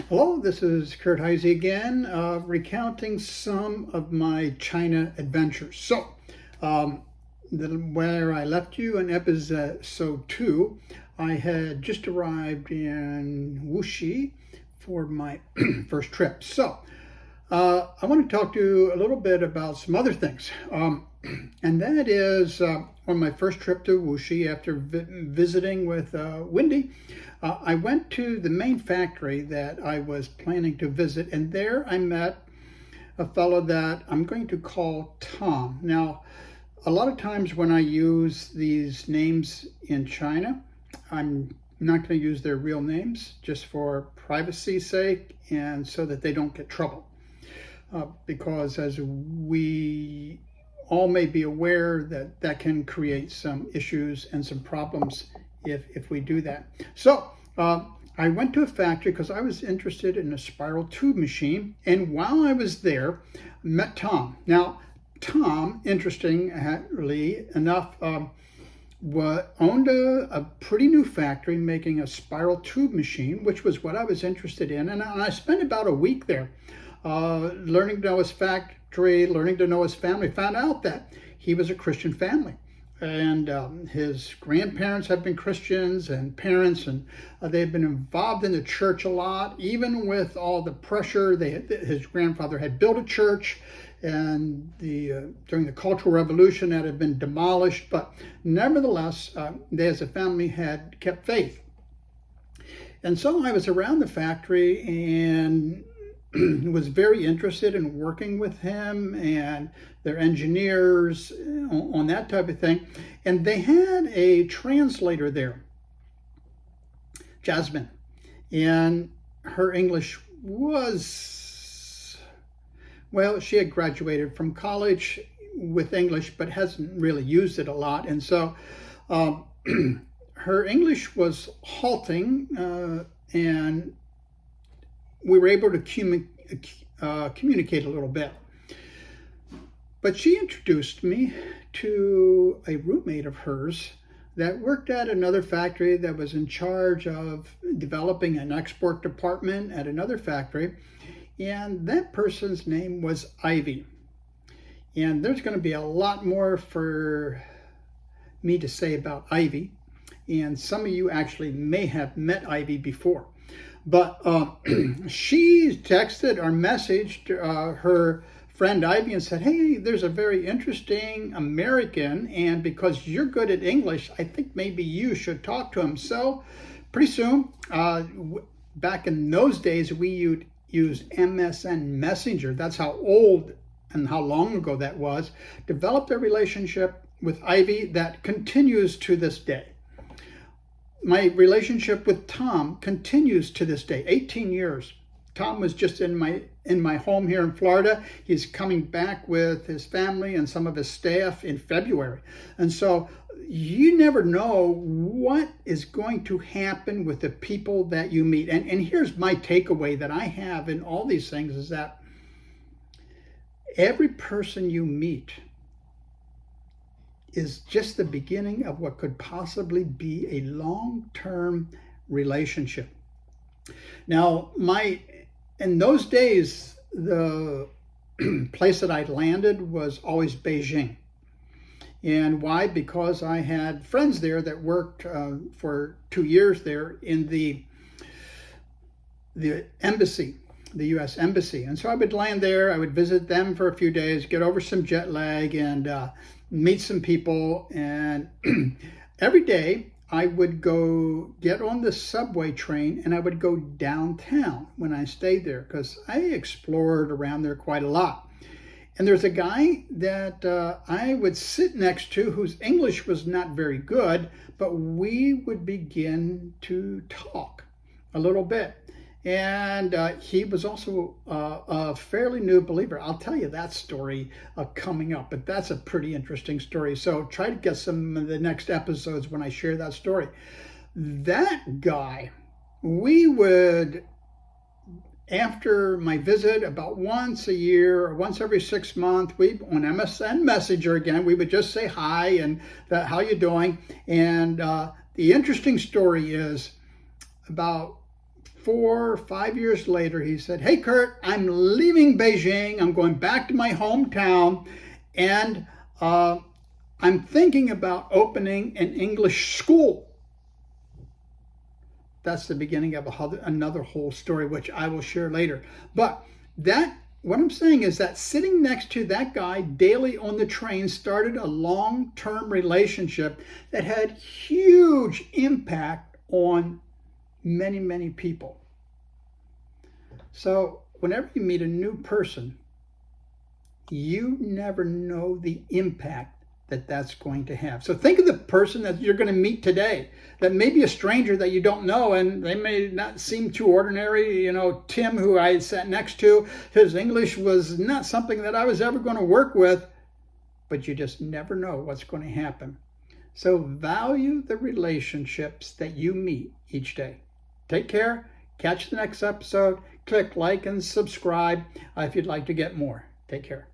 Hello, this is Kurt Heise again, recounting some of my China adventures. Um, where I left you in episode 2, I had just arrived in Wuxi for my first trip. I want to talk to you a little bit about some other things. And that is on my first trip to Wuxi after visiting with Wendy. I went to the main factory that I was planning to visit, and there I met a fellow that I'm going to call Tom. Now, a lot of times when I use these names in China, I'm not going to use their real names just for privacy's sake and so that they don't get trouble. Because as we all may be aware, that can create some issues and some problems if we do that. I went to a factory because I was interested in a spiral tube machine, and while I was there, I met Tom. Now, Tom, interestingly enough, owned a pretty new factory making a spiral tube machine, which was what I was interested in, and I spent about a week there. Learning to know his factory, learning to know his family, found out that he was a Christian family. And his grandparents have been Christians and parents, and they've been involved in the church a lot, even with all the pressure. His grandfather had built a church, and during the Cultural Revolution that had been demolished, but nevertheless, they as a family had kept faith. And so I was around the factory and was very interested in working with him and their engineers on that type of thing. And they had a translator there, Jasmine, and her English was, well, she had graduated from college with English, but hasn't really used it a lot. And so her English was halting, and we were able to communicate a little bit. But she introduced me to a roommate of hers that worked at another factory that was in charge of developing an export department at another factory. And that person's name was Ivy. And there's going to be a lot more for me to say about Ivy. And some of you actually may have met Ivy before. But she texted or messaged her friend Ivy and said, hey, there's a very interesting American, and because you're good at English, I think maybe you should talk to him. So pretty soon, back in those days, we used MSN Messenger. That's how old and how long ago that was. Developed a relationship with Ivy that continues to this day. My relationship with Tom continues to this day, 18 years. Tom was just in my home here in Florida. He's coming back with his family and some of his staff in February. And so you never know what is going to happen with the people that you meet. And here's my takeaway that I have in all these things is that every person you meet is just the beginning of what could possibly be a long-term relationship. Now, in those days, the place that I landed was always Beijing. And why? Because I had friends there that worked for 2 years there in the embassy, the U.S. Embassy. And so I would land there, I would visit them for a few days, get over some jet lag, and meet some people. And every day I would go get on the subway train and I would go downtown when I stayed there, because I explored around there quite a lot. And there's a guy that I would sit next to whose English was not very good, but we would begin to talk a little bit. And he was also a fairly new believer. I'll tell you that story coming up, but that's a pretty interesting story. So try to get some of the next episodes when I share that story. That guy, we would, after my visit, about once a year or once every 6 months, on MSN Messenger again, we would just say hi and how you doing? And the interesting story is about 4 or 5 years later, he said, "Hey, Kurt, I'm leaving Beijing. I'm going back to my hometown, and I'm thinking about opening an English school." That's the beginning of another whole story, which I will share later. But what I'm saying is that sitting next to that guy daily on the train started a long-term relationship that had huge impact on many, many people. So whenever you meet a new person, you never know the impact that that's going to have. So think of the person that you're going to meet today, that may be a stranger that you don't know, and they may not seem too ordinary. You know, Tim, who I sat next to, his English was not something that I was ever going to work with, but you just never know what's going to happen. So value the relationships that you meet each day. Take care. Catch the next episode. Click like and subscribe if you'd like to get more. Take care.